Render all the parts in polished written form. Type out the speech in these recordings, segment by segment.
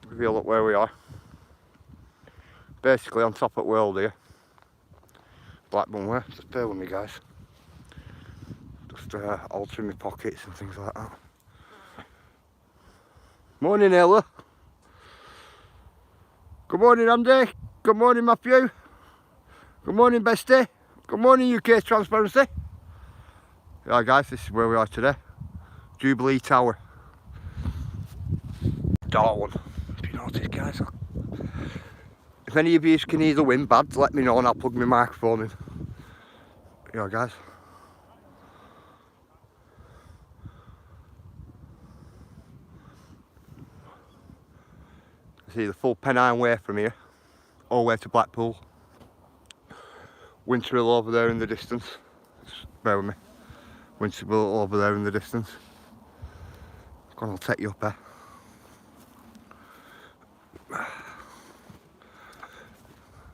Give you a look where we are. Basically on top of the world here. Blackburn way. Just bear with me, guys. Just altering my pockets and things like that. Morning, Ella. Good morning, Andy. Good morning, Matthew. Good morning, Bestie. Good morning, UK Transparency. Yeah, guys, this is where we are today. Jubilee Tower. Darwen. If you notice, guys. If any of you can hear the wind bad, let me know and I'll plug my microphone in. Yeah, guys. See the full Pennine Way from here, all the way to Blackpool. Winterhill over there in the distance. Just bear with me. Winterhill over there in the distance. Come on, I'll take you up there.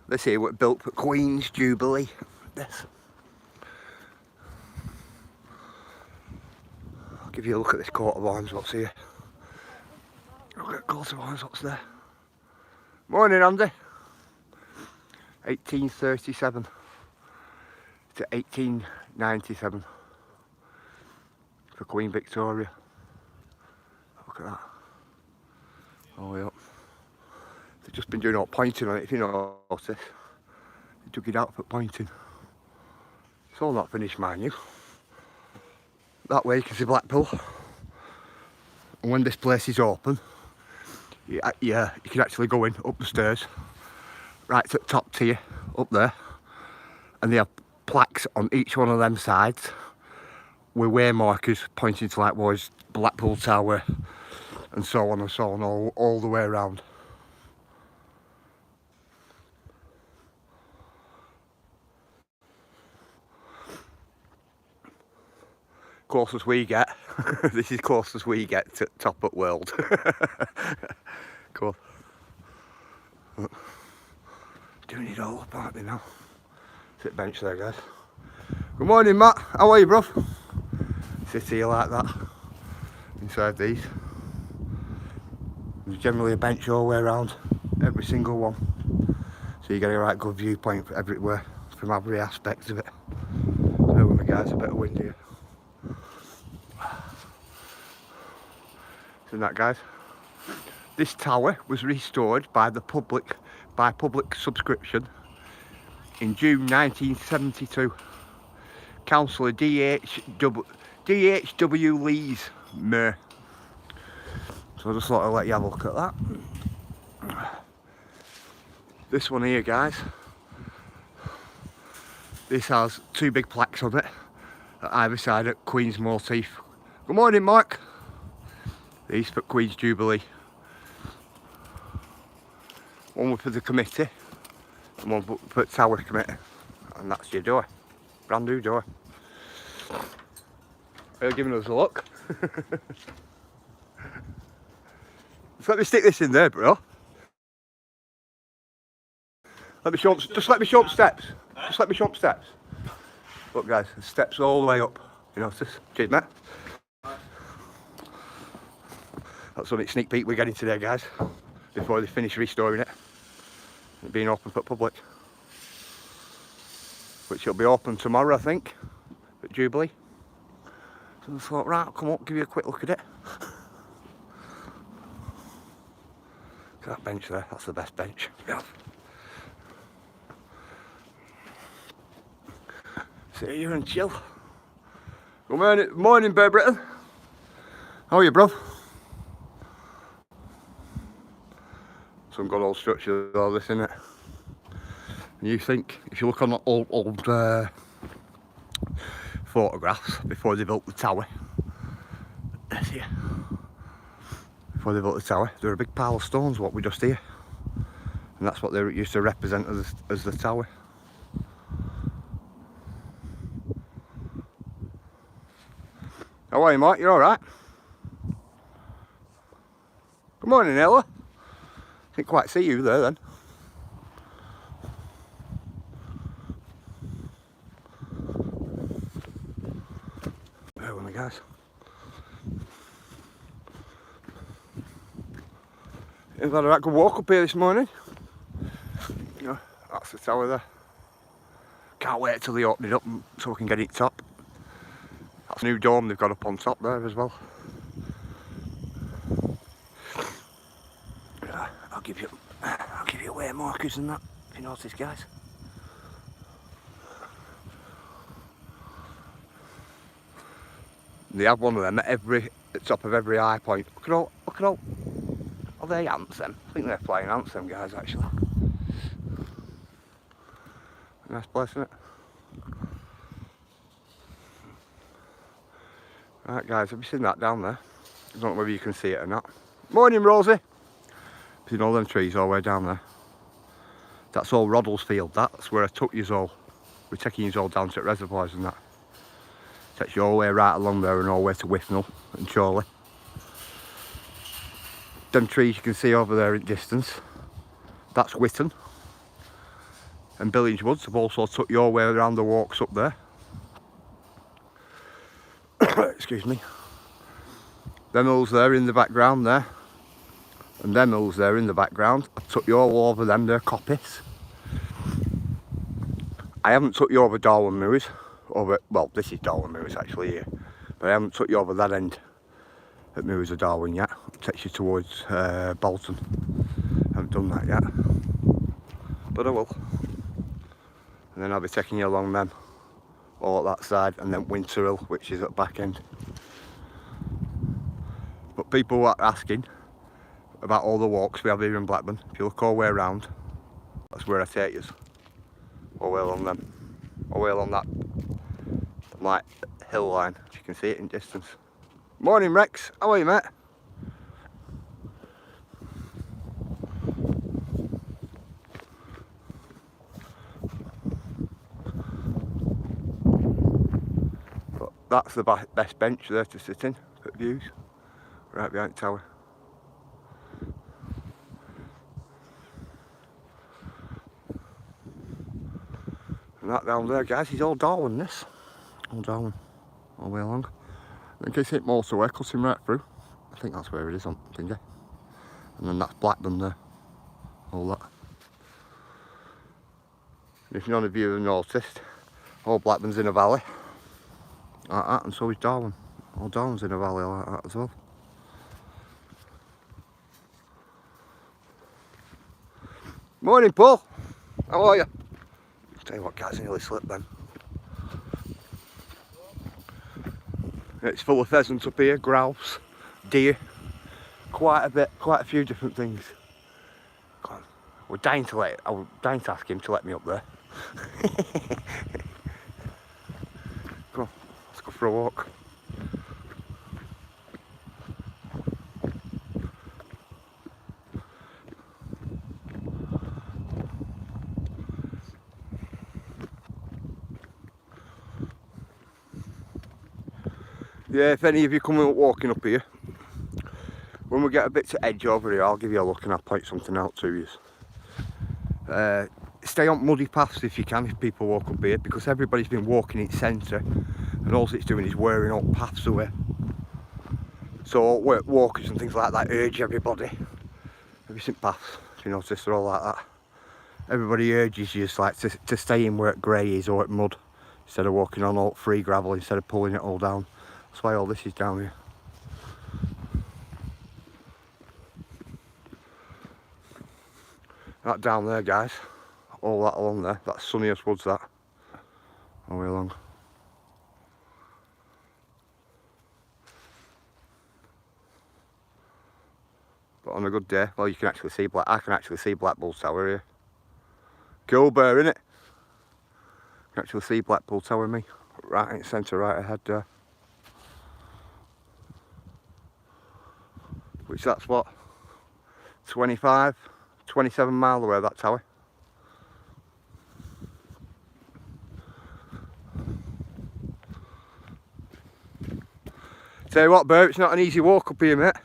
This here was built for Queen's Jubilee. This. I'll give you a look at this coat of arms, what's here. Look at coat of arms, what's there. Morning, Andy. 1837 to 1897 for Queen Victoria. Look at that. All the way up. They've just been doing all pointing on it, if you notice. They took it out for pointing. It's all not finished, mind you. That way you can see Blackpool. And when this place is open, you can actually go in up the stairs, right to the top tier, up there. And they have plaques on each one of them sides with way markers pointing to like was Blackpool Tower and so on and so on, all the way around. Closest we get. This is closest we get to top at world. Cool. Doing it all up, aren't they now? Sit bench there, guys. Good morning, Matt. How are you, bruv? Sit here like that. Inside these. There's generally a bench all the way around. Every single one. So you get a right good viewpoint for everywhere. From every aspect of it. Bear with me, guys. A bit of wind here. Isn't that, guys? This tower was restored by public subscription in June 1972. Councillor D.H.W. Lees, Mayor. So I just thought I'd let you have a look at that. This one here, guys. This has two big plaques on it at either side at Queen's motif. Good morning, Mark. These for Queen's Jubilee. One was for the committee and one for the tower committee. And that's your door. Brand new door. Are you giving us a look? Just let me stick this in there, bro. Just let me show up steps. Just let me show up steps. Look, guys, the steps all the way up. You notice? Cheers, mate. That's only a sneak peek we're getting today, guys, before they finish restoring it. It being open for public. Which will be open tomorrow, I think, at Jubilee. So I thought, right, I'll come up, give you a quick look at it. Look at that bench there, that's the best bench. Yeah. Sit here and chill. Good morning, Bear Britain. How are you, bruv? Some good old structure, all this, innit? And you think, if you look on old photographs before they built the tower, there's here. Before they built the tower, there were a big pile of stones, what we just here. And that's what they used to represent as the tower. How are you, Mark? You alright? Good morning, Ella. Didn't quite see you there then. Bear with me, guys. We've had a right good walk up here this morning. You know, that's the tower there. Can't wait till they open it up so we can get it top. That's a new dome they've got up on top there as well. I'll give you way markers than that, if you notice, guys. They have one of them at the top of every high point. Look at all. Are they ants then? I think they're flying ants, them guys, actually. Nice place, isn't it? Right, guys, have you seen that down there? I don't know whether you can see it or not. Morning, Rosie. You know them trees all the way down there? That's all Roddle's field. That's where I took you all. We're taking you all down to the reservoirs and that. Takes you all the way right along there and all the way to Withnell and Chorley. Them trees you can see over there in distance, that's Witton. And Billings Woods have also took you all the way around the walks up there. Excuse me. Them hills there in the background there. And them hills there in the background. I took you all over them, they're coppice. I haven't took you over Darwen Moors. Well, this is Darwen Moors actually here. But I haven't took you over that end at Moors of Darwen yet. It takes you towards Bolton. I haven't done that yet. But I will. And then I'll be taking you along them. All at that side. And then Winter Hill, which is at the back end. But people are asking about all the walks we have here in Blackburn. If you look all the way around, that's where I take you. All the way along them. All the way along that like hill line. You can see it in distance. Morning, Rex. How are you, mate? But that's the best bench there to sit in at views. Right behind the tower. And that down there, guys, is all Darwen, this. All Darwen. All the way along. In case it motorway cutting right through. I think that's where it is on thingy. And then that's Blackburn there. All that. And if none of you have noticed, all Blackburn's in a valley. Like that, and so is Darwen. All Darwen's in a valley like that as well. Morning, Paul. How are you? I'll tell you what, guys, I nearly slipped then. It's full of pheasants up here, grouse, deer, quite a few different things. God, I was dying to ask him to let me up there. Come on, let's go for a walk. Yeah, if any of you come walking up here, when we get a bit to edge over here, I'll give you a look and I'll point something out to you. Stay on muddy paths if you can, if people walk up here, because everybody's been walking in centre and all it's doing is wearing all paths away. So walkers and things like that urge everybody. Have you seen paths? If you notice, they're all like that. Everybody urges you like to stay in where it grey is or at mud, instead of walking on all free gravel, instead of pulling it all down. That's why all this is down here. That down there, guys, all that along there, that's Sunniest Woods, that, all the way along. But on a good day, well, you can actually see I can actually see Blackpool Tower here. Cool bear, innit? You can actually see Blackpool Tower, me, right in the centre, right ahead there. Which that's what, 27 mile away, that tower. Tell you what, Bear, it's not an easy walk up here, mate.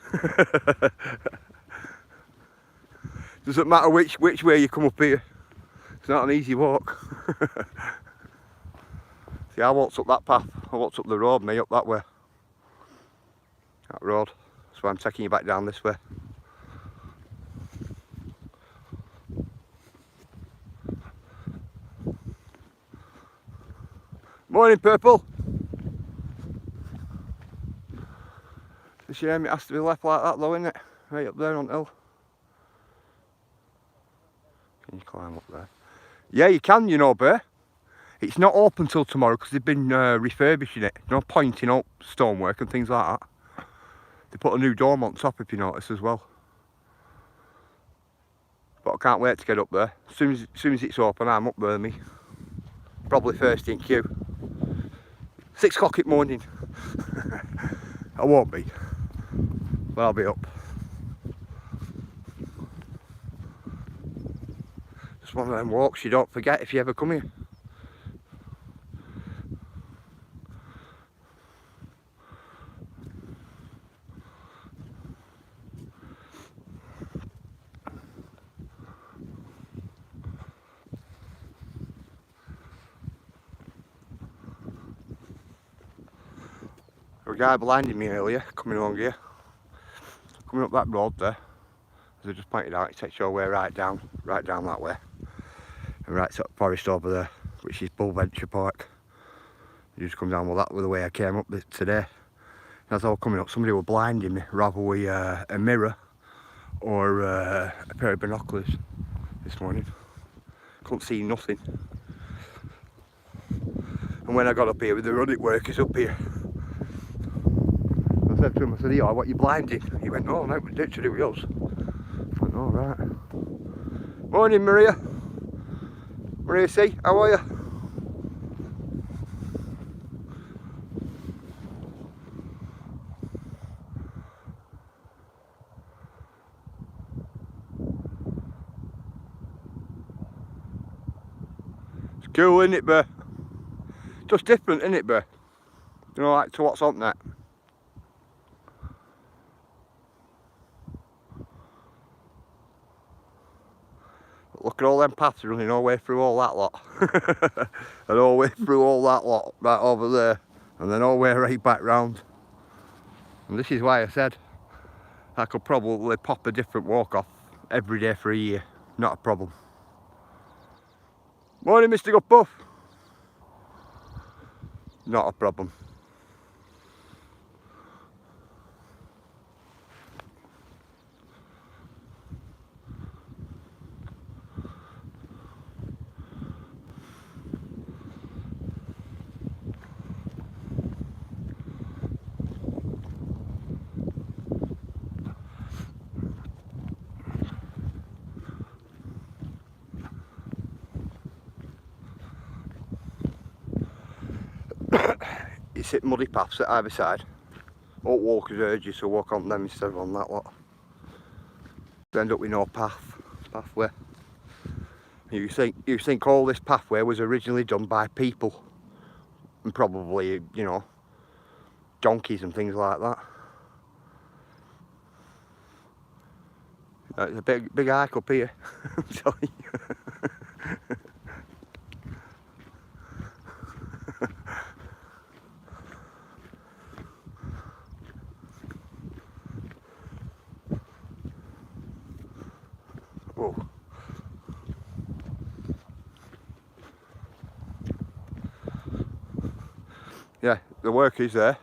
Doesn't matter which way you come up here. It's not an easy walk. See, I walked up that path. I walked up the road, me, up that way. That road. So I'm taking you back down this way. Morning, Purple. It's a shame it has to be left like that though, isn't it? Right up there on the hill. Can you climb up there? Yeah, you can, you know, Bear. It's not open till tomorrow because they've been refurbishing it. You know, pointing up stonework and things like that. They put a new dome on top, if you notice, as well. But I can't wait to get up there. As soon as it's open, I'm up there, me. Probably first in queue. 6 o'clock in the morning. I won't be, but I'll be up. Just one of them walks you don't forget if you ever come here. There was a guy blinding me earlier, coming along here. Coming up that road there. As I just pointed out, it takes your way right down that way. And right to the forest over there, which is Bullventure Park. You just come down with that with the way I came up today. And as I was coming up, somebody was blinding me, rather with a mirror or a pair of binoculars this morning. Couldn't see nothing. And when I got up here with the running workers up here, I said to him, I said, "Yo, what you blinding?" He went, "Oh, no, it was to do with us." I went, "Oh, right." Morning, Maria. Maria C, how are you? It's cool, isn't it, Bear? Just different, isn't it, Bear? You know, like to what's on that. Look at all them paths running all the way through all that lot. And all the way through all that lot right over there. And then all the way right back round. And this is why I said I could probably pop a different walk off every day for a year. Not a problem. Morning, Mr. Guppuff. Not a problem. It's hit muddy paths at either side. All walkers urge you to walk on them instead of on that lot. You end up with no pathway. You think all this pathway was originally done by people and probably, you know, donkeys and things like that. It's a big hike up here, I'm telling you. Whoa. Yeah, the work is there.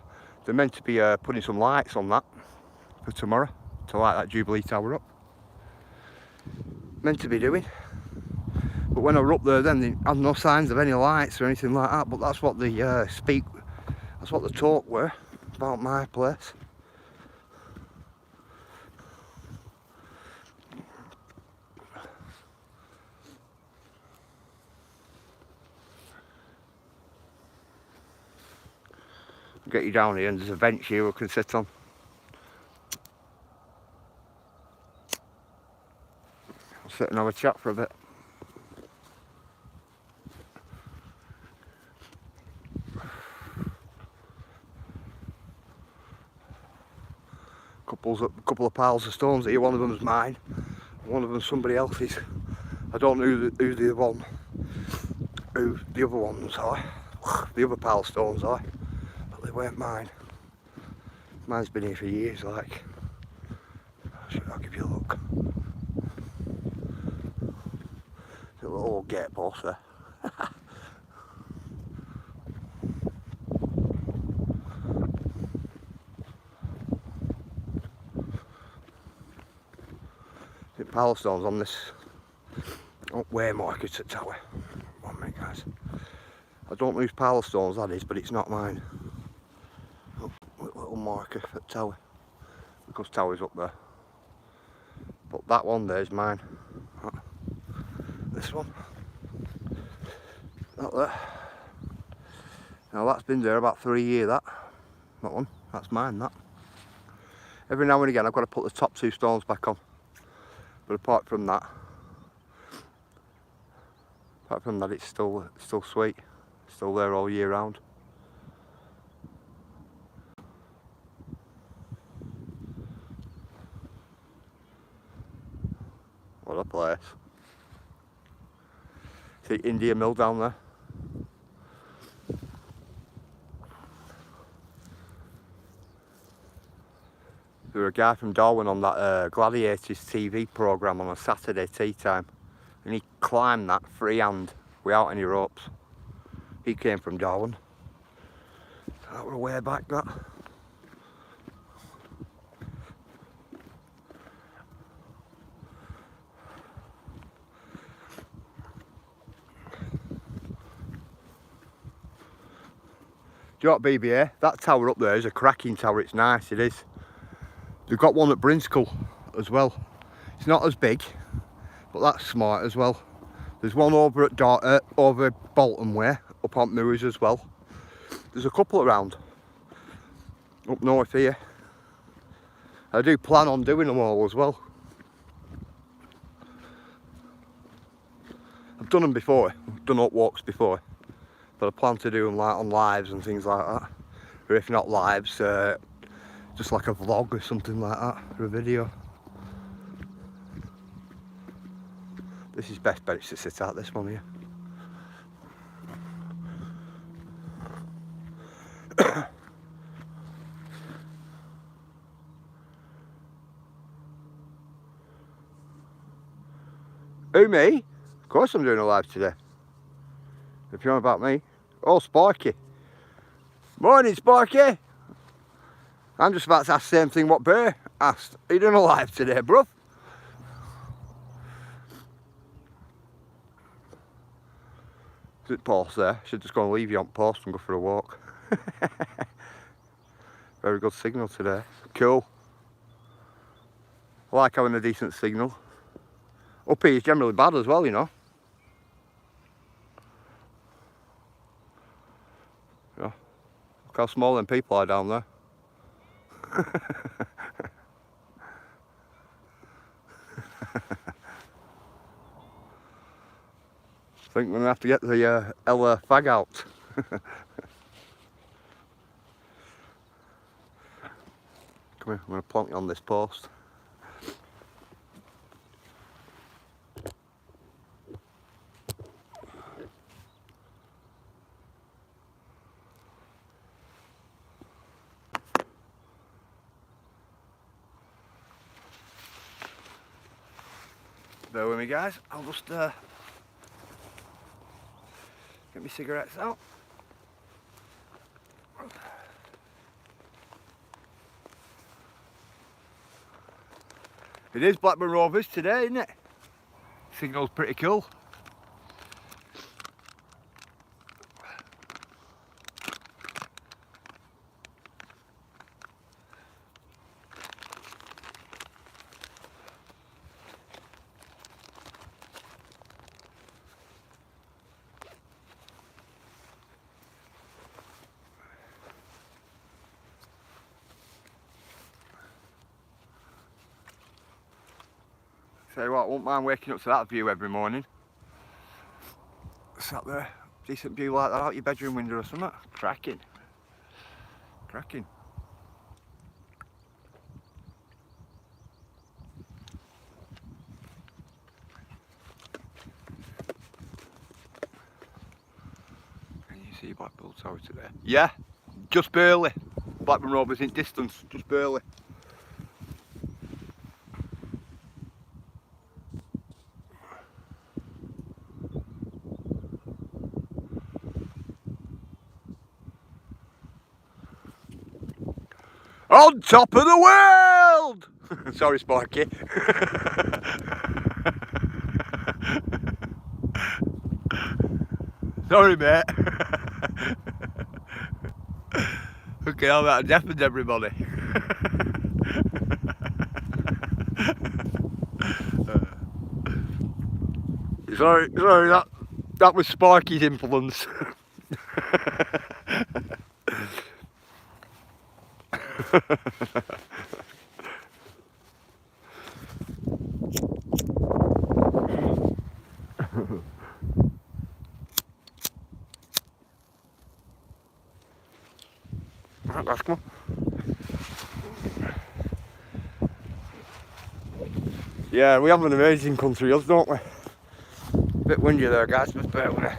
They're meant to be putting some lights on that for tomorrow to light that Jubilee Tower up. Meant to be doing. But when I were up there then, they had no signs of any lights or anything like that. But that's what the that's what the talk were about my place. Get you down here and there's a bench here we can sit on. I'll sit and have a chat for a bit. Couple of piles of stones here, one of them's mine, one of them's somebody else's. I don't know who the other ones are, the other pile of stones are, but they weren't mine. Mine's been here for years, like. I'll give you a look. There's a little old gate post there. The power stones on this. Oh, way more accurate at tower. 1 minute, guys. I don't lose power stones, that is, but it's not mine. Oh, little marker for tower. Because tower's up there. But that one there is mine. This one. That there. Now that's been there about 3 years, that one. That's mine, that. Every now and again I've got to put the top 2 stones back on. But apart from that it's still sweet. Still there all year round. What a place. See India Mill down there. There was a guy from Darwen on that Gladiators TV programme on a Saturday tea time, and he climbed that freehand without any ropes. He came from Darwen. That was way back, that. Do you know what, BBA? That tower up there is a cracking tower. It's nice, it is. They've got one at Brinskull as well. It's not as big, but that's smart as well. There's one over at over Bolton Way, up on Moors as well. There's a couple around up north here. I do plan on doing them all as well. I've done them before. I've done up walks before, but I plan to do them like on lives and things like that, or if not lives, just like a vlog or something like that, or a video. This is best bench to sit at, this one here. Who, me? Of course I'm doing a live today. If you're on about me. Oh, Sparky. Morning, Sparky. I'm just about to ask the same thing what Bear asked. Are you doing a live today, bruv? Is it post there? Should just go and leave you on post and go for a walk. Very good signal today. Cool. I like having a decent signal. Up here is generally bad as well, you know. Yeah. Look how small them people are down there. I think we're going to have to get the Ella fag out. Come here, I'm going to plonk you on this post. Bear with me, guys. I'll just get my cigarettes out. It is Blackburn Rovers today, isn't it? Signal's pretty cool. Tell you what, I won't mind waking up to that view every morning. Sat there, decent view like that out your bedroom window or something. Cracking. Cracking. Can you see Blackpool Tower today? Yeah, just barely. Blackburn Rovers in distance, just barely. On top of the world! Sorry, Sparky. Sorry, mate. Okay, all that deafened everybody. Sorry, that was Sparky's influence. Right, guys, come on. Yeah, we have an amazing country, don't we? Bit windy there, guys, but bear with me.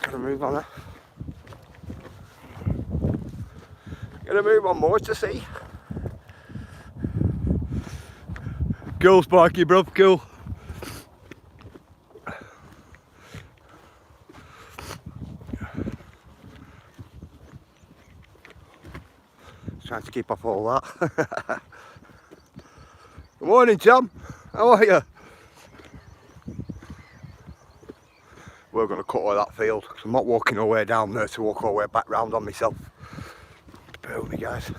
Gotta move on there. Gotta move on more to see. Cool, Sparky, bro, cool. Trying to keep off all that. Good morning, Tom. How are you? We're going to cut all that field because I'm not walking all the way down there to walk all the way back round on myself. Bear with me, guys.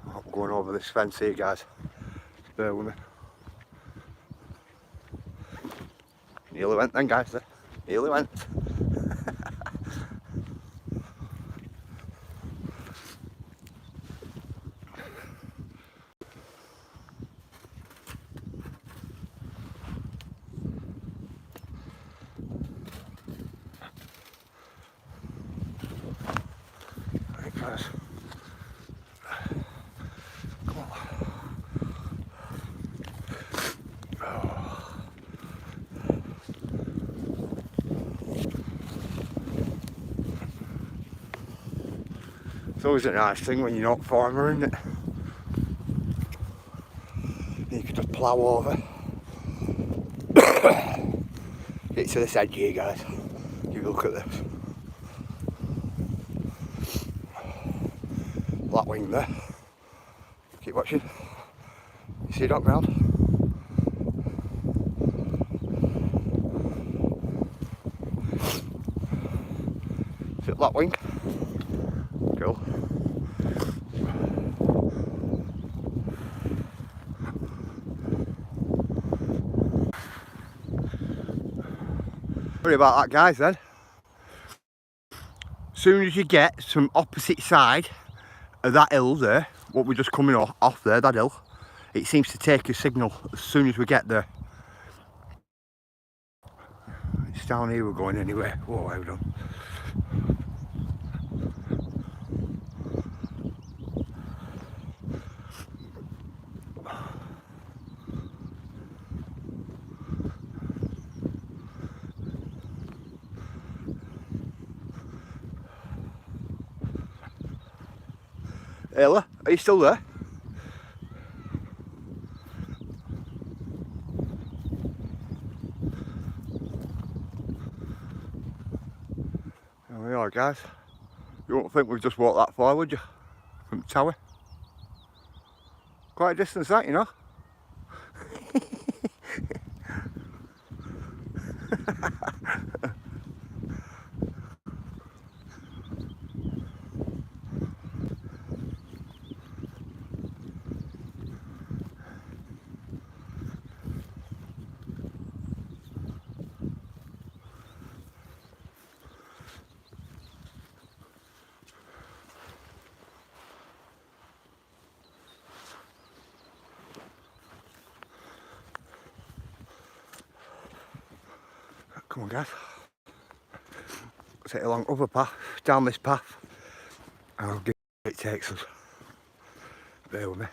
I'm going over this fence here, guys. Bear with me. Nearly went then, guys. Nearly went. Right, guys. Come on. It's always a nice thing when you're not farmer, isn't it? You can just plough over. Get to this edge here, guys. You look at this. Black wing there. Keep watching. You see that ground? See that wing? Cool. Sorry about that, guys, then. As soon as you get some opposite side of that hill there, what we're just coming off there, that hill, it seems to take a signal as soon as we get there. It's down here we're going anyway. Whoa, well done. Ella, are you still there? There we are, guys. You wouldn't think we've just walked that far, would you? From the tower. Quite a distance that, you know. Come on, guys. Take along other path, down this path, and I'll give it it takes us. Bear with me.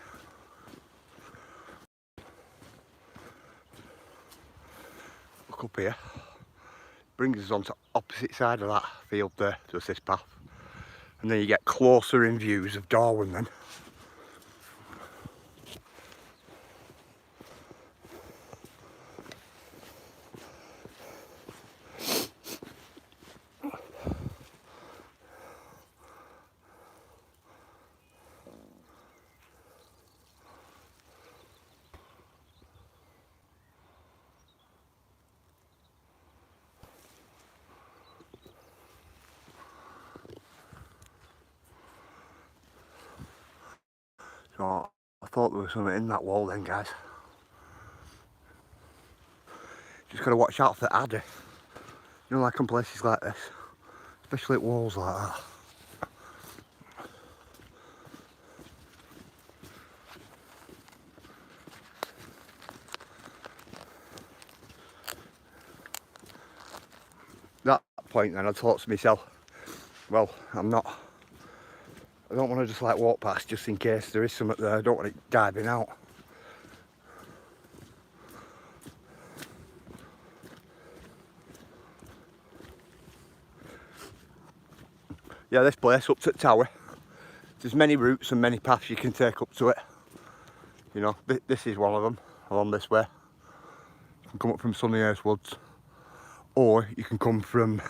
Look up here. Brings us onto opposite side of that field there, just this path. And then you get closer in views of Darwen then. So I thought there was something in that wall then, guys. Just gotta watch out for the adder. You know, like in places like this, especially at walls like that. That point then I thought to myself, well, I don't want to just like walk past just in case there is something there. I don't want it diving out. Yeah, this place up to the tower, there's many routes and many paths you can take up to it. You know, this is one of them, along this way. You can come up from Sunnyhurst Woods, or you can come from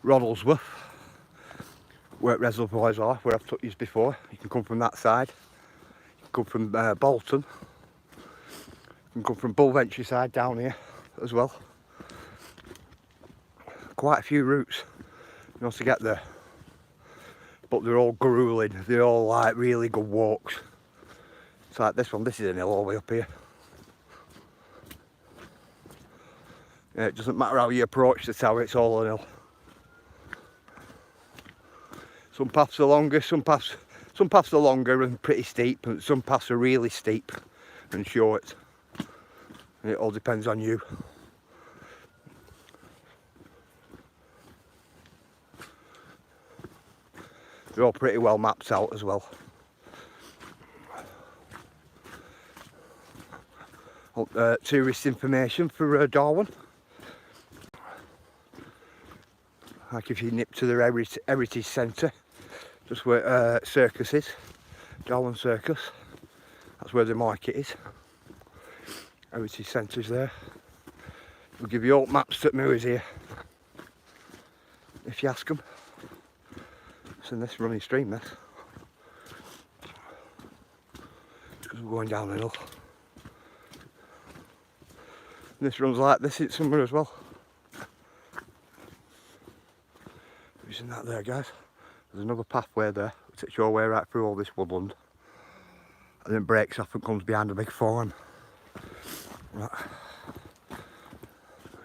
Roddlesworth, where reservoirs are, where I've took you before. You can come from that side. You can come from Bolton. You can come from Bullventure side down here as well. Quite a few routes, you know, to get there. But they're all grueling. They're all like really good walks. It's like this one. This is an hill all the way up here. Yeah, it doesn't matter how you approach the tower. It's all an hill. Some paths are longer. Some paths are longer and pretty steep. And some paths are really steep and short. And it all depends on you. They're all pretty well mapped out as well. Tourist information for Darwen. Like if you nip to the Heritage Centre, just where Circus is, Darwen Circus. That's where the market is. Heritage Centre's there. We'll give you all maps that moves here, if you ask them. It's in this running stream, this. Because we're going down the hill. And this runs like this in summer as well. Using that there, guys. There's another pathway there, which takes your way right through all this woodland. And then breaks off and comes behind a big farm. Right.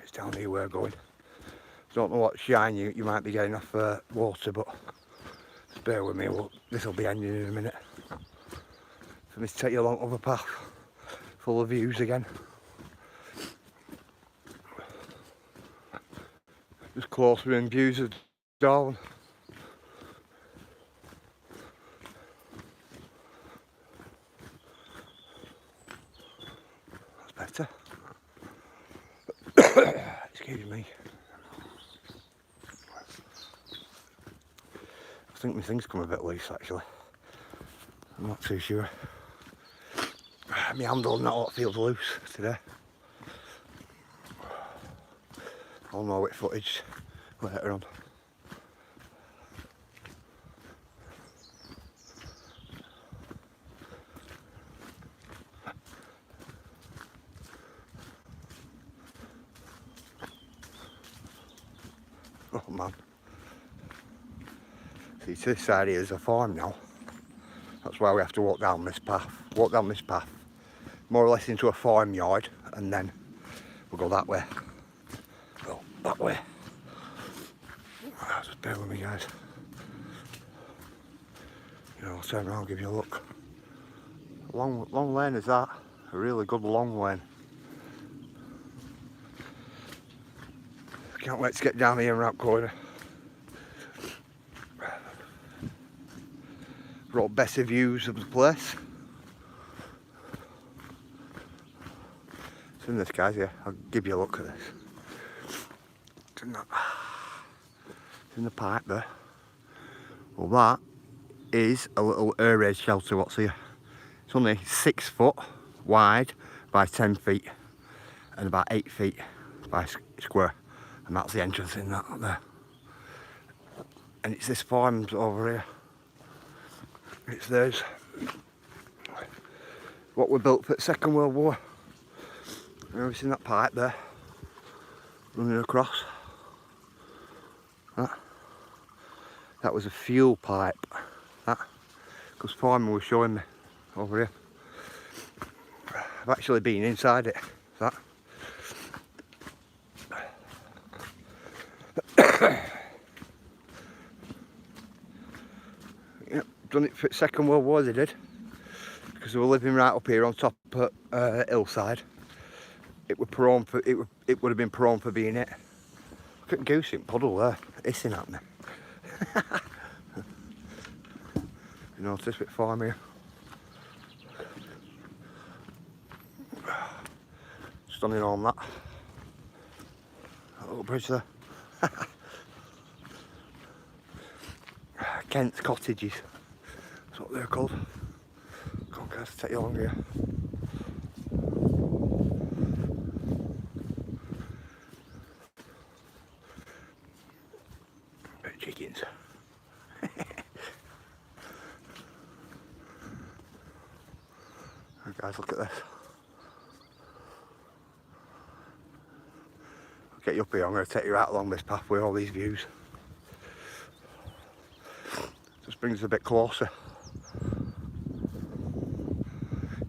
It's down here we're going. Don't know what shine you might be getting off water, but just bear with me, this will be ending in a minute. For me to take you along other path, full of views again. Just closer in views of Darwen. That's better. Excuse me. I think my thing's come a bit loose actually. I'm not too sure. My handle and that lot feels loose today. I'll know it footage later on. Oh man. See, to this side here is a farm now. That's why we have to walk down this path. Walk down this path, more or less into a farmyard, and then we'll go that way. Go that way. Just bear with me, guys. You know, I'll turn around and give you a look. Long lane is that. A really good long lane. Can't wait to get down here and round corner. Brought better views of the place. It's in this, guys, yeah. I'll give you a look at this. It's in that. It's in the pipe there. Well, that is a little air raid shelter what's here. It's only 6 foot wide by 10 feet and about 8 feet by square. And that's the entrance in that up there. And it's this farm's over here. It's theirs. What we built for the Second World War. You've seen that pipe there running across. That was a fuel pipe. That, because Foreman was showing me over here. I've actually been inside it. That. Yep, done it for the Second World War they did. Because they were living right up here on top of hillside. It would have been prone for being it. Look at goose in puddle there, hissing at me. You notice bit farm here. Stunning on that. That little bridge there. Kent's cottages. That's what they're called. Come on guys, take you along here. Chickens. Right, guys, look at this. I'll get you up here. I'm going to take you right along this path with all these views. Just brings us a bit closer.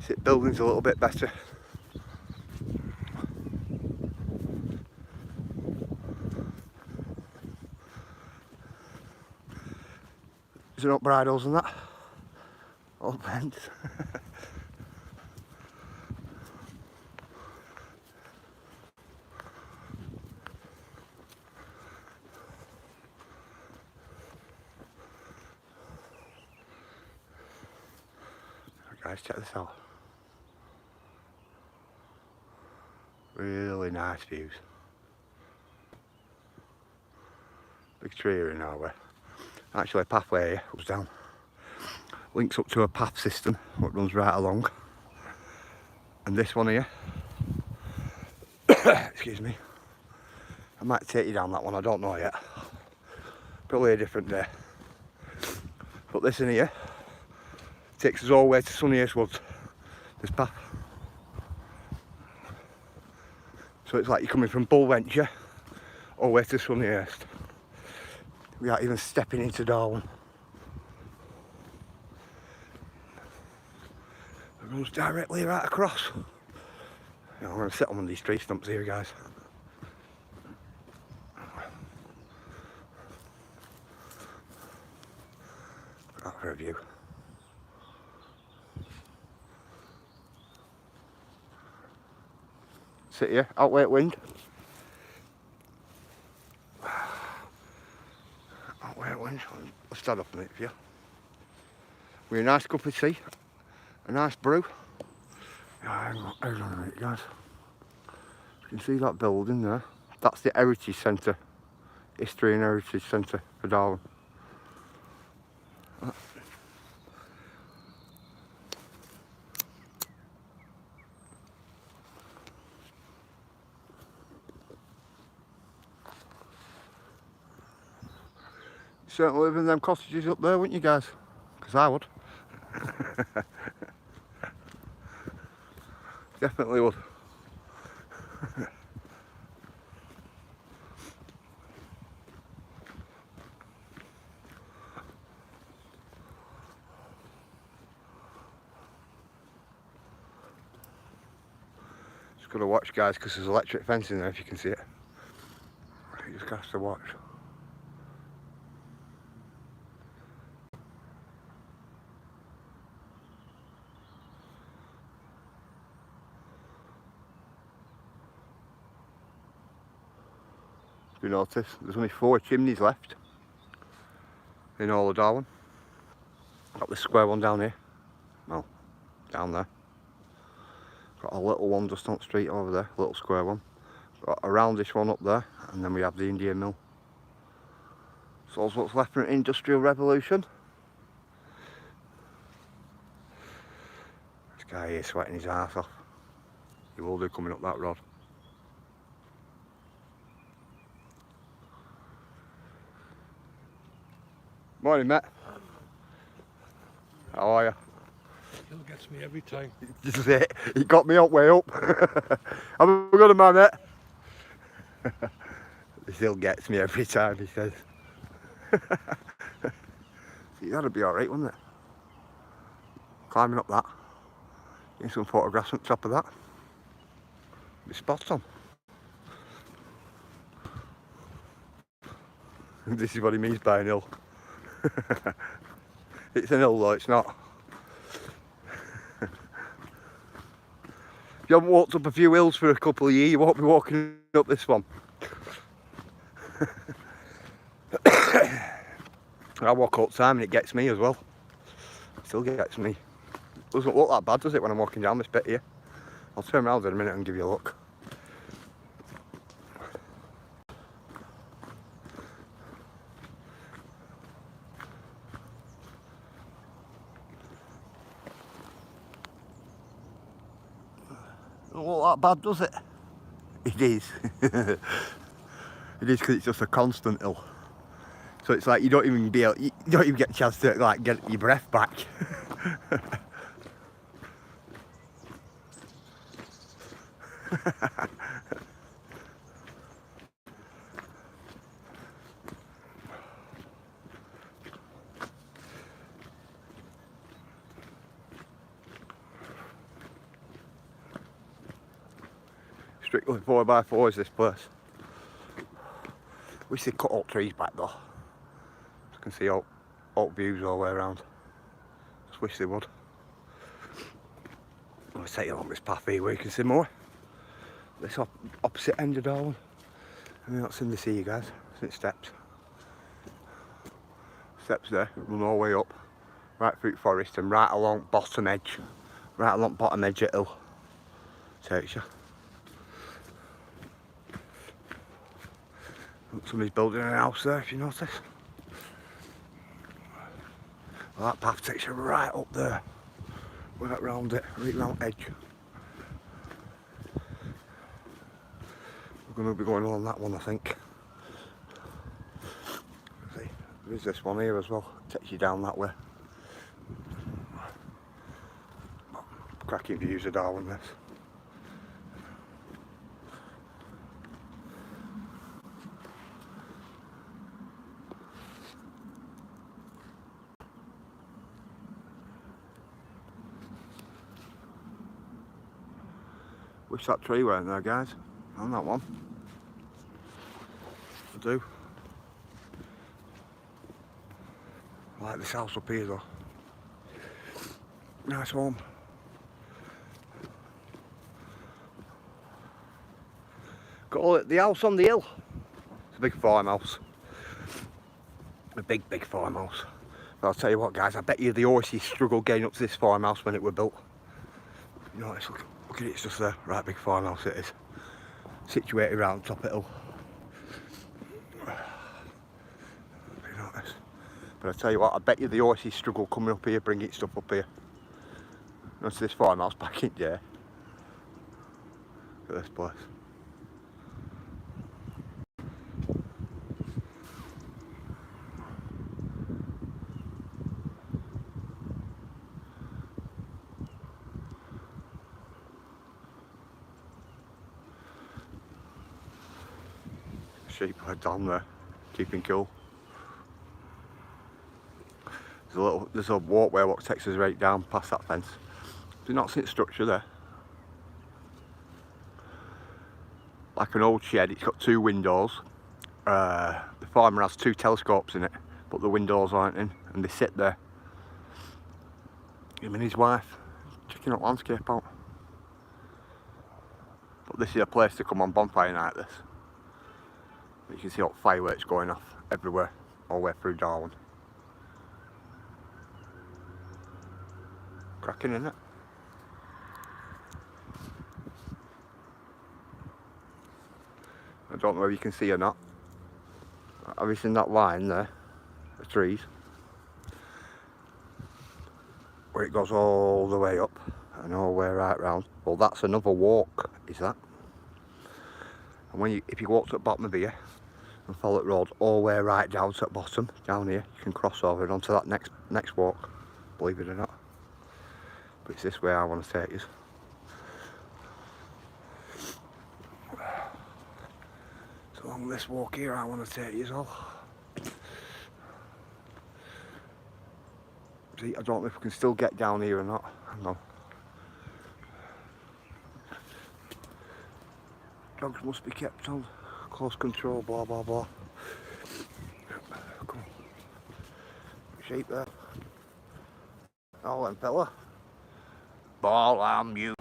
See, the building's a little bit better. Is there not bridles and that? All bends. Guys, check this out. Really nice views. Big tree here in our way. Actually, a pathway here goes down. Links up to a path system that runs right along. And this one here, excuse me, I might take you down that one, I don't know yet. Probably a different day. But this in here takes us all the way to Sunnyhurst Woods, this path. So it's like you're coming from Bullventure all the way to Sunnyhurst. Without even stepping into Darwen. It runs directly right across. Yeah, I'm going to sit on one of these tree stumps here, guys. Look at that for a view. Sit here, outweight wind. Outweight wind. I'll stand up a minute for you. With a nice cup of tea, a nice brew. Yeah, hang on a minute, guys. You can see that building there. That's the Heritage Centre. History and Heritage Centre for Darwen. Certainly live in them cottages up there, wouldn't you guys? Because I would. Definitely would. Just got to watch, guys, because there's electric fencing there if you can see it. You just have to watch. You notice there's only 4 chimneys left in all of Darwen. Got the square one down here, well, down there. Got a little one just on the street over there, a little square one. Got a roundish one up there, and then we have the Indian mill. So that's what's left from the Industrial Revolution. This guy here sweating his arse off. He will do coming up that road. Morning, mate. How are you? Still gets me every time. This is it. He got me up way up. I'm a good man, mate. He still gets me every time, he says. See, that'd be alright, wouldn't it? Climbing up that. Getting some photographs on top of that. Be spot on. This is what he means by an hill. It's an hill though, it's not. If you haven't walked up a few hills for a couple of years, you won't be walking up this one. I walk all the time and it gets me as well. It still gets me. Doesn't look that bad, does it, when I'm walking down this bit here? I'll turn around in a minute and give you a look. Doesn't look that bad, does it? It is. It is, because it's just a constant hill. So it's like you don't even get a chance to like get your breath back. Strictly 4x4 is this place. Wish they cut all trees back though. You can see all views all the way around. Just wish they would. I'll take you along this path here where you can see more. This opposite end of Darwen. And you're not seeing the sea, you guys. It's steps. Steps there, run all the way up, right through the forest and right along bottom edge. Right along bottom edge of the hill. Takes you. Somebody's building a house there, if you notice. Well, that path takes you right up there. Right round it, right round edge. We're going to be going along that one, I think. See, there's this one here as well. Takes you down that way. Cracking views of Darwen, this. Wish that tree weren't there, guys, on that one. I do. I like this house up here though. Nice home. Got the house on the hill. It's a big farmhouse. A big farmhouse. But I'll tell you what, guys, I bet you the horses struggled getting up to this farmhouse when it was built. You know, look at it, it's just there. Right big farmhouse it is. Situated around top of the hill. You know this. But I tell you what, I bet you the horses struggle coming up here, bringing stuff up here. You know, to this farmhouse back in there. Look at this place. Sheep are down there, keeping cool. There's a walkway what takes us right down past that fence. Do you not see the structure there? Like an old shed, it's got two windows. The farmer has two telescopes in it, but the windows aren't in, and they sit there. Him and his wife, checking out landscape out. But this is a place to come on bonfire night, this. You can see all fireworks going off everywhere, all the way through Darwen. Cracking, isn't it? I don't know whether you can see or not. Have you seen that line there? The trees. Where it goes all the way up and all the way right round. Well, that's another walk, is that? And when if you walk to the bottom of here and follow the road all the way right down to the bottom, down here, you can cross over and onto that next walk, believe it or not. But it's this way I want to take you. So along this walk here I want to take you all. See, I don't know if we can still get down here or not. Hang on. Dogs must be kept on close control, blah blah blah. Come on. Sheep there. Oh, then fella. Ball am you.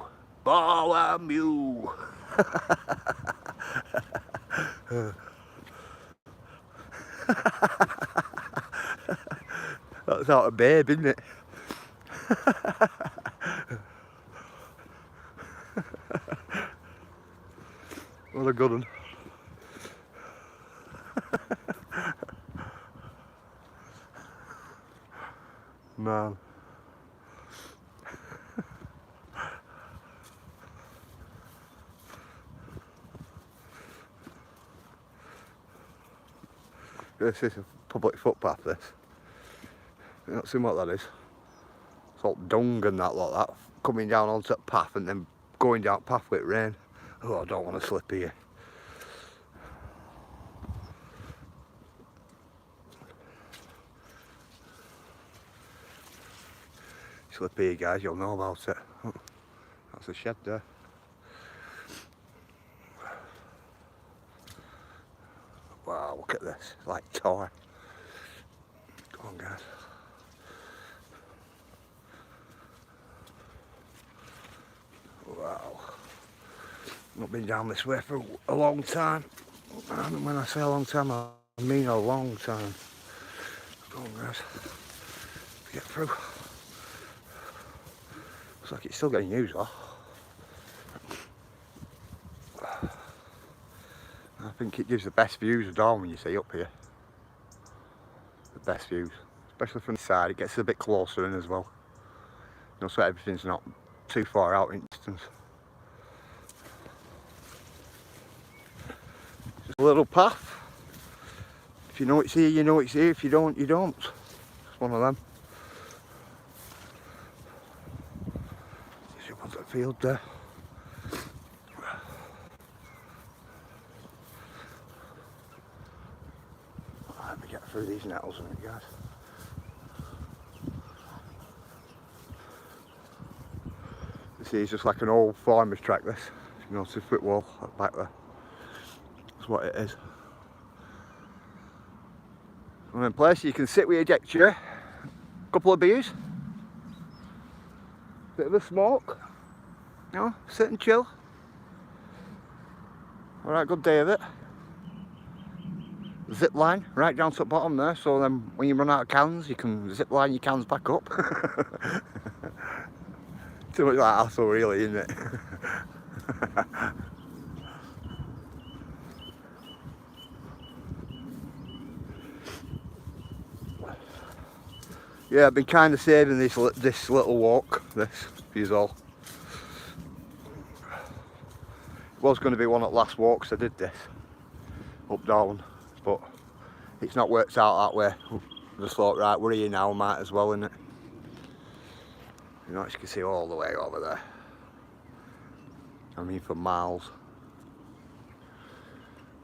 Ball am you. That's out of Babe, isn't it? What a good one. Man. This is a public footpath, this. You've not seen what that is? It's all dung and that like that. Coming down onto the path and then going down path with rain. Oh, I don't want to slip here. Slip here, guys, you'll know about it. Oh, that's a shed there. Wow, look at this. It's like toy. Come on, guys. Wow. Not been down this way for a long time. And when I say a long time, I mean a long time. Come on, guys. Get through. Looks like it's still getting used, though. I think it gives the best views of Darwen, you see, up here. The best views. Especially from the side, it gets a bit closer in as well. You know, so everything's not too far out in distance. Just a little path. If you know it's here, you know it's here. If you don't, you don't. It's one of them. See what's that field there. Let me get through these nettles a minute, guys. You see, it's just like an old farmer's track, this. You know, 6-foot wall back there. That's what it is. And in place you can sit with your deck chair, couple of beers, bit of a smoke, you know, sit and chill. Alright, good day of it. Zip line right down to the bottom there, so then when you run out of cans you can zip line your cans back up. Too much like hassle really, isn't it? Yeah, I've been kind of saving this little walk, this is all. It was going to be one at last walks I did this, up down, but it's not worked out that way. I just thought, right, we're here now, might as well, innit? You know, as you can see all the way over there. I mean, for miles.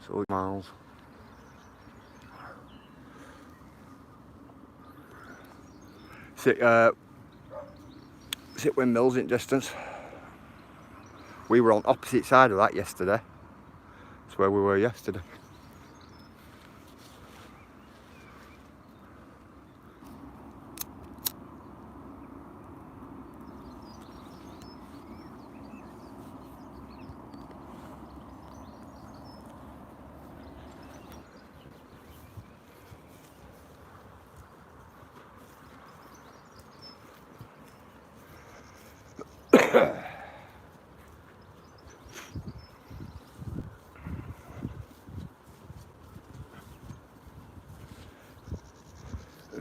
So miles. Sit windmills in distance. We were on opposite side of that yesterday. That's where we were yesterday.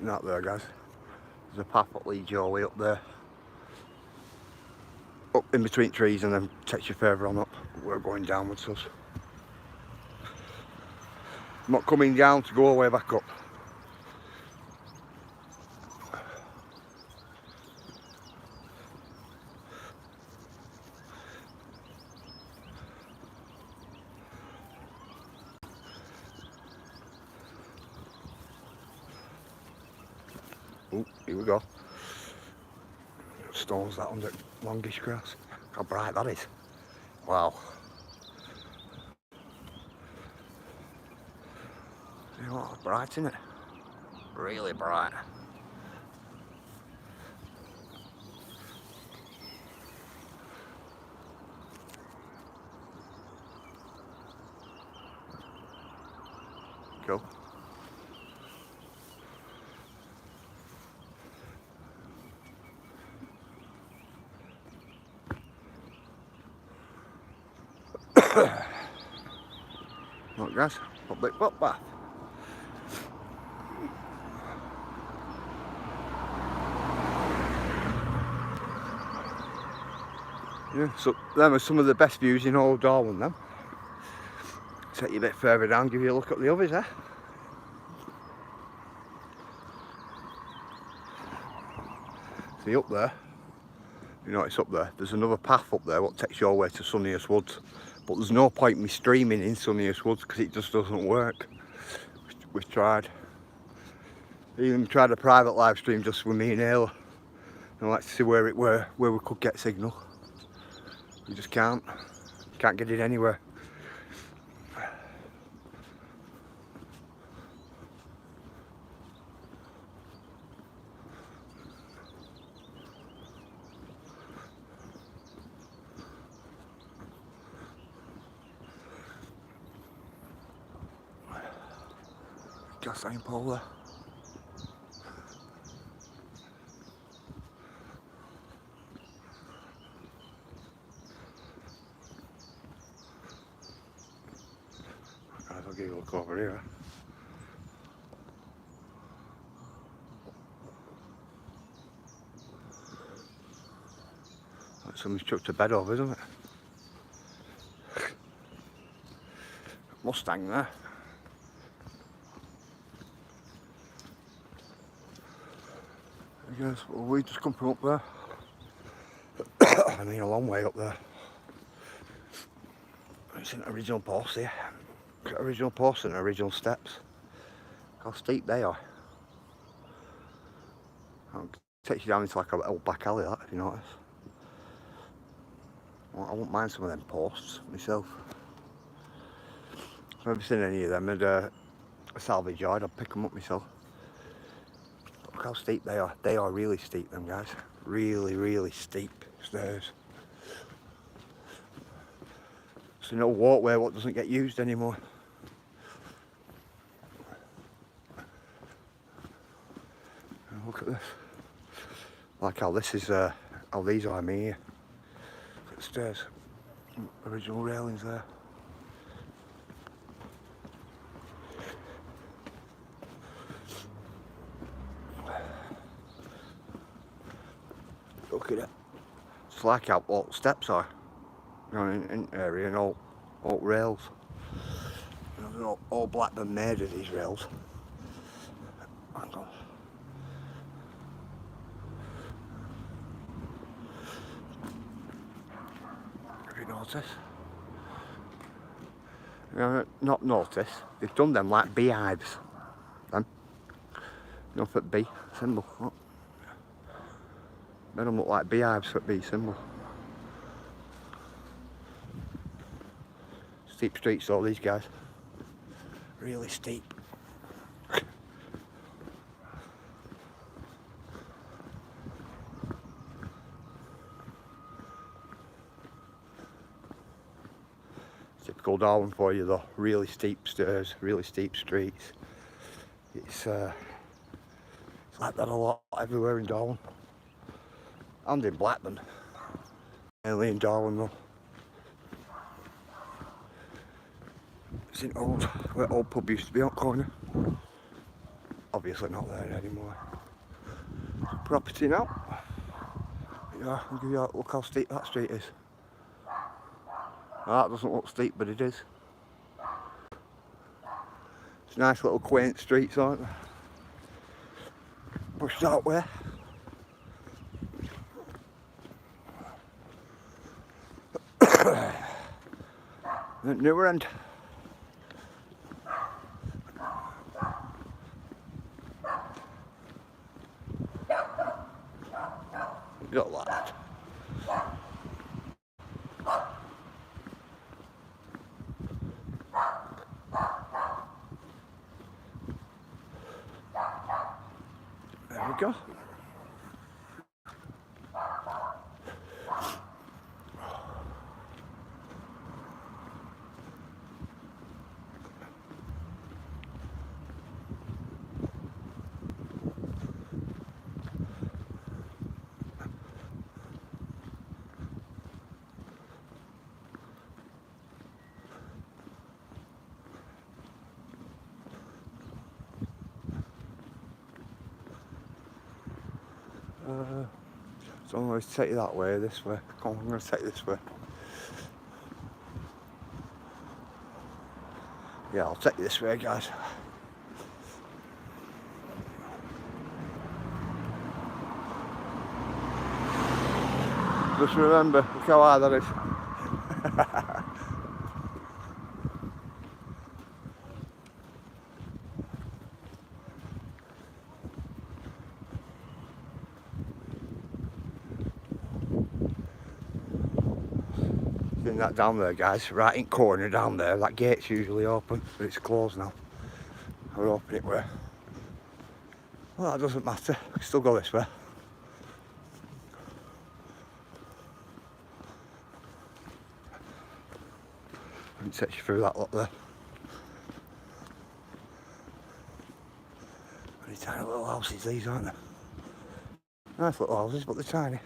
that there, guys. There's a path that leads your way up there. Up in between trees and then takes you further on up. We're going downwards, us. I'm not coming down to go all the way back up. Oh, here we go. Stones that under longish grass. How bright that is. Wow. See what, bright, isn't it? Really bright. Cool. Look guys, public footpath. Yeah, so them are some of the best views in all Darwen then. Take you a bit further down, give you a look at the others, eh? See up there, you know it's up there, there's another path up there what takes your way to Sunniest Woods. But there's no point me streaming in Sunniest Woods because it just doesn't work. We've tried. Even tried a private live stream just with me and Ayla. I'd like to see where we could get signal. We just can't get it anywhere. Gas line pole there. Guys, I'll give you a look over here. Like somebody's chucked a bed over, isn't it? Mustang there. Yes, well, we just come from up there. I mean, a long way up there. It's an original post here. Got original posts and original steps. How steep they are. It takes you down into like a little back alley, that, if you notice. Well, I wouldn't mind some of them posts myself. If I've ever seen any of them at a salvage yard, I'd pick them up myself. Look how steep they are. They are really steep, them guys. Really, really steep stairs. It's an old walkway what doesn't get used anymore. Look at this. Like how this is, how these are me here. Look at the stairs. Original railings there. Look at it. It's like how all steps are, you know, in area and all rails. You know, they're all Blackburn made of these rails. Hang on. Have you noticed? You know, not noticed. They've done them like beehives. Them. You know, for bee symbol. Look. They don't look like beehives for bee symbol. Steep streets, all these guys. Really steep. Typical Darwen for you though. Really steep stairs, really steep streets. It's like that a lot everywhere in Darwen. And in Blackburn. Mainly in Darwen though. It's in where old pub used to be on corner. obviously not there anymore. Property now. Yeah, I'll give you a look how steep that street is. That doesn't look steep, but it is. It's nice little quaint streets, aren't they? Pushed that way. The newer end. Got that. There we go. So I'm going to take you that way, this way. Come on, I'm going to take you this way. Yeah, I'll take you this way, guys. Just remember, look how high that is. That down there, guys, right in corner down there, that gate's usually open, but it's closed now. I'll open it where. Well, that doesn't matter, we can still go this way. I can take you through that lot there. Very tiny little houses these, aren't they? Nice little houses, but they're tiny.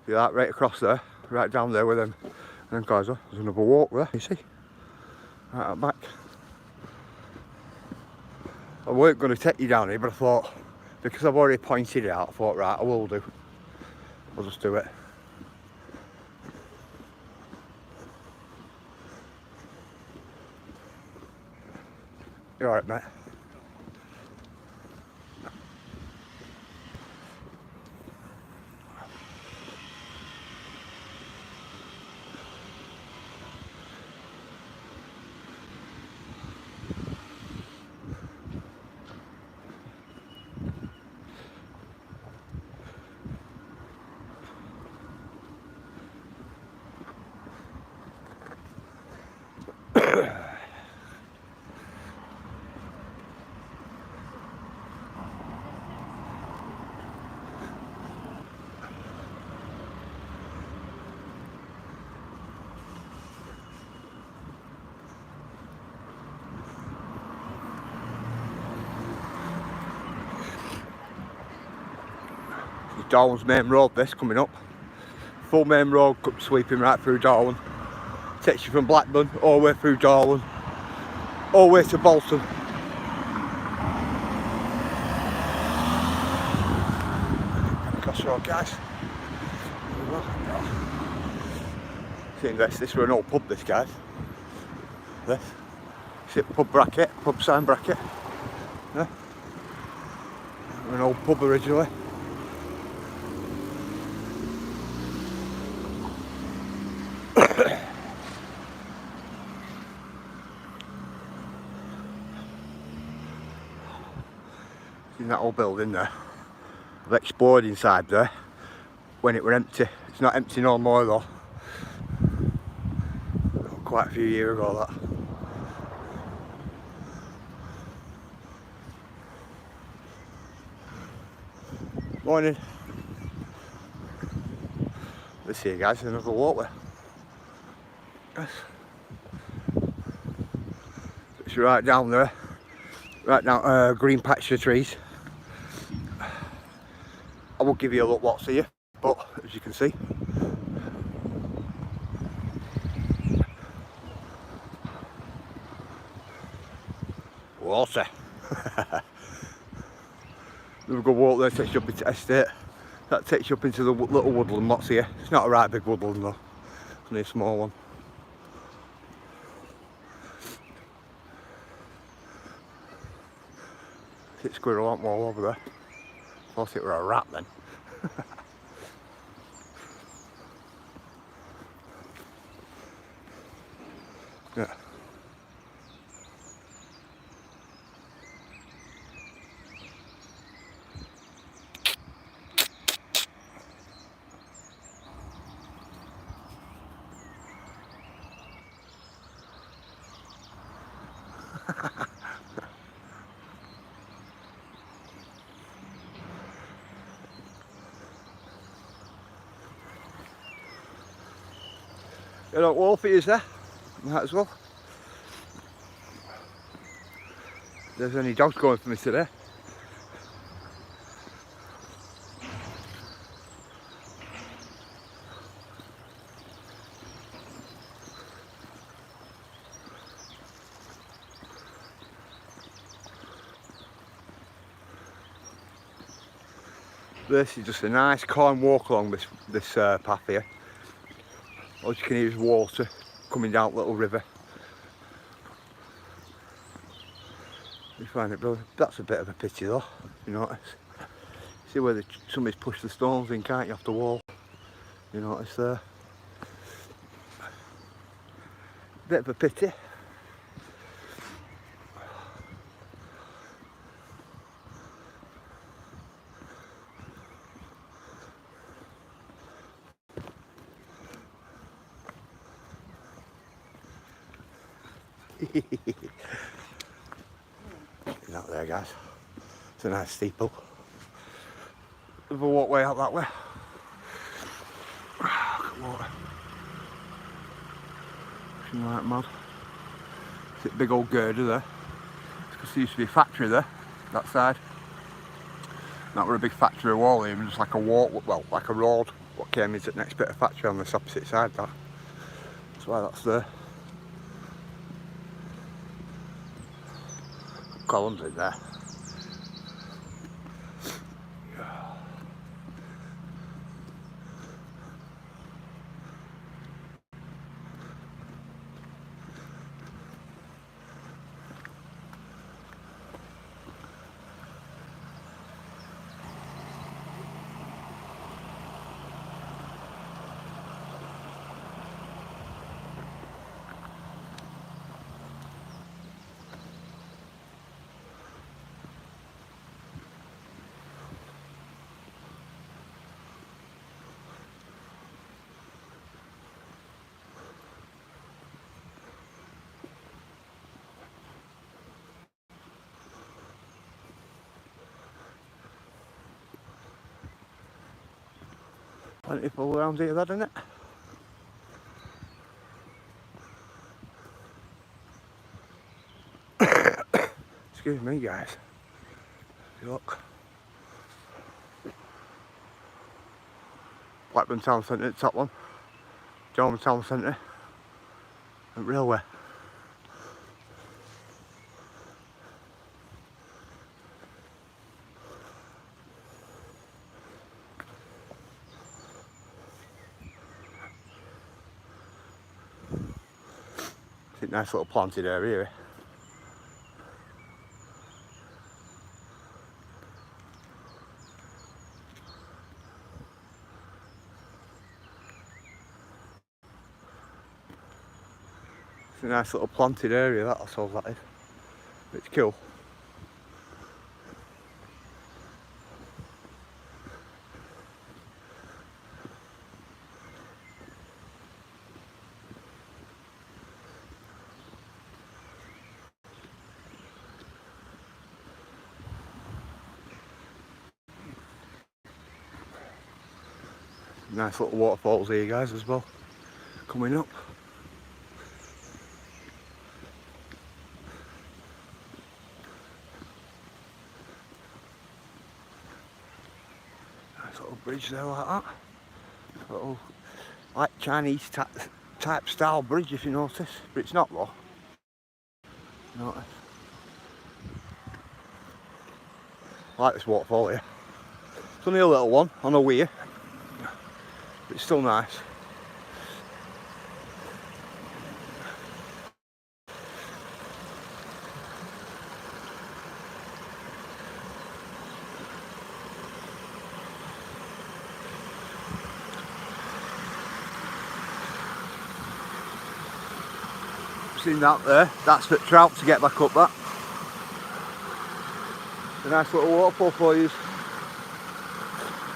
See that right across there, right down there with them. And then guys, there's another walk there, you see? Right at the back. I weren't going to take you down here, but I thought, because I've already pointed it out, I thought, right, I will do. I'll just do it. You alright, mate? Darwen's main road, this coming up. Full main road sweeping right through Darwen. Takes you from Blackburn all the way through Darwen, all the way to Bolton. Across the road, guys. Seeing this were an old pub, this, guys. This. See the pub bracket, pub sign bracket. Yeah. An old pub originally. In that old building there, I've explored inside there when it were empty. It's not empty no more though. Quite a few years ago that. Morning. Let's see, guys, another walkway. Yes. It's right down there, right down green patch of trees. I will give you a look what's here, but as you can see, water. We've got walk there, takes you up into estate. That takes you up into the little woodland that's here. It's not a right big woodland though, it's only a small one. See squirrel on wall over there. Thought it were a rat then. Yeah. You know, Wolfie is there, might as well. There's any dogs going for me today. This is just a nice calm walk along this path here. All you can hear is water coming down little river. You find it brilliant. That's a bit of a pity though, you notice. See where somebody's pushed the stones in, can't you, off the wall? You notice there. Bit of a pity. Not there, guys. It's a nice steeple. There's a walkway out that way. Water. Looking like mad. It's a big old girder there. Because there used to be a factory there, that side. That were a big factory wall, even just like a walk, well, like a road. What came into the next bit of factory on this opposite side. That's why that's there. Columns in there. Plenty full around here, that, isn't it? Excuse me, guys. Look. Blackburn Town Centre, the top one. Dorman Town Centre. And railway. It's a nice little planted area here. It's a nice little planted area, that's all that is. It's cool. Nice little waterfalls here, guys, as well. Coming up. Nice little bridge there like that. Little, like Chinese type style bridge if you notice, but it's not though. Notice. I like this waterfall here. It's only a little one on a weir, but it's still nice. Seen that there, that's for trout to get back up that. A nice little waterfall for you.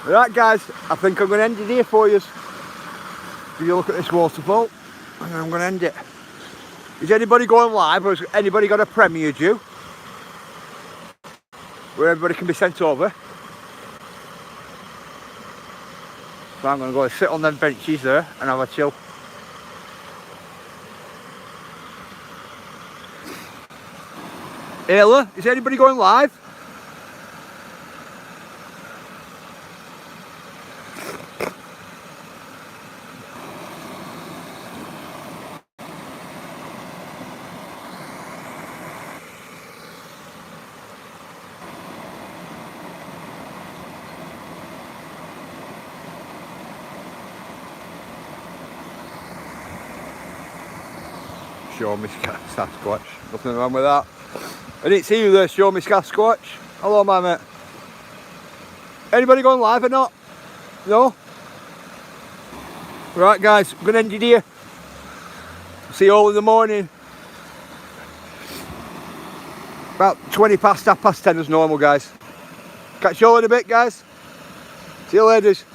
Right guys, I think I'm going to end it here for you. If you look at this waterfall, and I'm going to end it. Is anybody going live, or has anybody got a premiere due? Where everybody can be sent over. So I'm going to go and sit on them benches there and have a chill. Ayla, is anybody going live? Show me Sasquatch. Nothing wrong with that. I didn't see you there, show me Sasquatch. Hello, my mate. Anybody going live or not? No? Right, guys, I'm going to end it here. See you all in the morning. About 20 past, 10 as normal, guys. Catch you all in a bit, guys. See you ladies.